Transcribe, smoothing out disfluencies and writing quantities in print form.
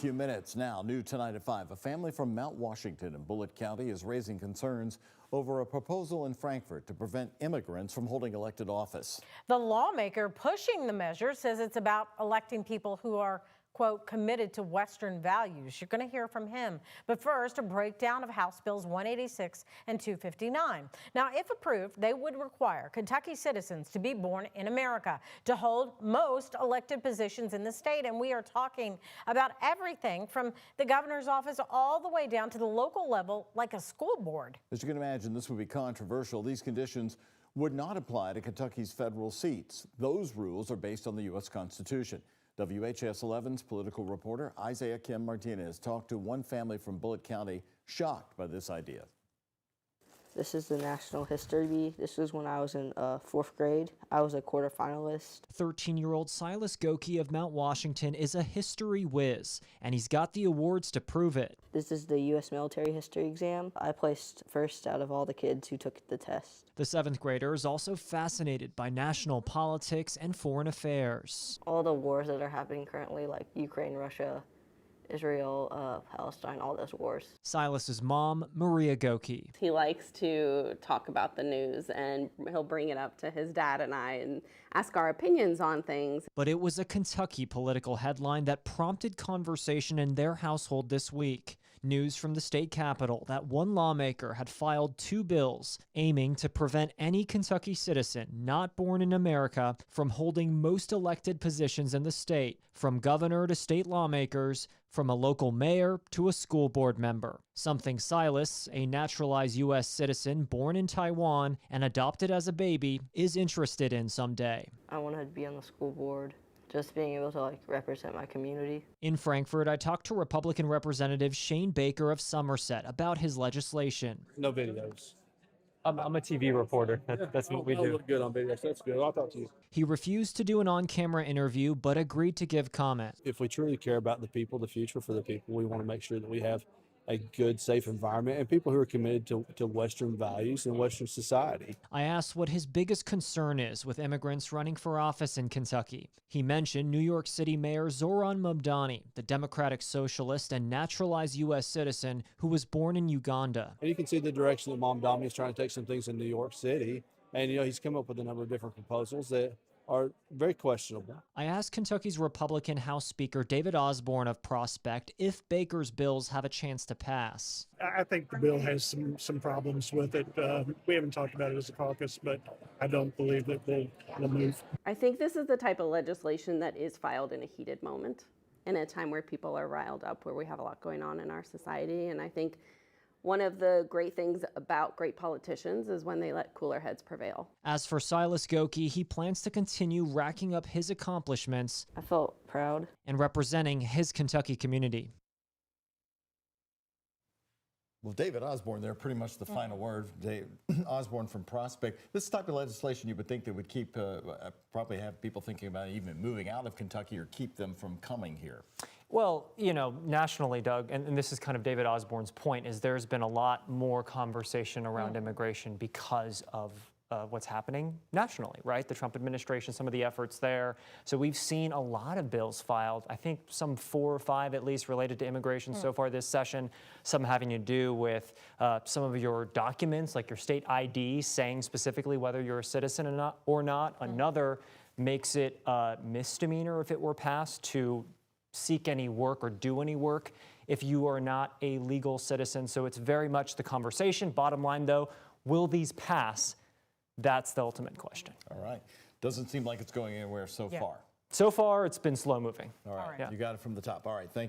Few minutes now, new tonight at 5. A family from Mount Washington in Bullitt County is raising concerns over a proposal in Frankfort to prevent immigrants from holding elected office. The lawmaker pushing the measure says it's about electing people who are, quote, committed to Western values. You're going to hear from him. But first, a breakdown of House Bills 186 and 259. Now, if approved, they would require Kentucky citizens to be born in America to hold most elected positions in the state. And we are talking about everything from the governor's office all the way down to the local level, like a school board. As you can imagine, this would be controversial. These conditions would not apply to Kentucky's federal seats. Those rules are based on the U.S. Constitution. WHS 11's political reporter Isaiah Kim Martinez talked to one family from Bullitt County shocked by this idea. This is the National History Bee. This was when I was in 4th grade. I was a quarterfinalist. 13-year-old Silas Goki of Mount Washington is a history whiz, and he's got the awards to prove it. This is the U.S. military history exam. I placed first out of all the kids who took the test. The 7th grader is also fascinated by national politics and foreign affairs. All the wars that are happening currently, like Ukraine, Russia, Israel, Palestine, all those wars. Silas's mom, Maria Goki. He likes to talk about the news, and he'll bring it up to his dad and I and ask our opinions on things. But it was a Kentucky political headline that prompted conversation in their household this week. News from the state capitol that one lawmaker had filed 2 bills aiming to prevent any Kentucky citizen not born in America from holding most elected positions in the state, from governor to state lawmakers, from a local mayor to a school board member. Something Silas, a naturalized U.S. citizen born in Taiwan and adopted as a baby, is interested in someday. I wanted to be on the school board. Just being able to represent my community. In Frankfort, I talked to Republican Representative Shane Baker of Somerset about his legislation. No videos. I'm a TV reporter. That's what we do. Look good on videos. That's good. I'll talk to you. He refused to do an on-camera interview, but agreed to give comment. If we truly care about the people, the future for the people, we want to make sure that we have a good, safe environment and people who are committed to Western values and Western society. I asked what his biggest concern is with immigrants running for office in Kentucky. He mentioned New York City Mayor Zoran Mamdani, the Democratic socialist and naturalized U.S. citizen who was born in Uganda. And you can see the direction that Mamdani is trying to take some things in New York City. And, he's come up with a number of different proposals that are very questionable. I asked Kentucky's Republican House Speaker David Osborne of Prospect if Baker's bills have a chance to pass. I think the bill has some problems with it. We haven't talked about it as a caucus, but I don't believe that they'll move. I think this is the type of legislation that is filed in a heated moment, in a time where people are riled up, where we have a lot going on in our society. And I think one of the great things about great politicians is when they let cooler heads prevail. As for Silas Goki, he plans to continue racking up his accomplishments. I felt proud. And representing his Kentucky community. Well, David Osborne there, pretty much the final word. Osborne from Prospect. This type of legislation you would think that would keep, probably have people thinking about even moving out of Kentucky or keep them from coming here. Well, nationally, Doug, and this is kind of David Osborne's point, is there's been a lot more conversation around immigration because of what's happening nationally, right? The Trump administration, some of the efforts there. So we've seen a lot of bills filed, I think some 4 or 5 at least related to immigration so far this session, some having to do with some of your documents, like your state ID, saying specifically whether you're a citizen or not. Another makes it a misdemeanor if it were passed to seek any work or do any work if you are not a legal citizen. So it's very much the conversation. Bottom line, though, will these pass? That's the ultimate question. All right. Doesn't seem like it's going anywhere so far. So far, it's been slow moving. All right. You got it from the top. All right. Thank you.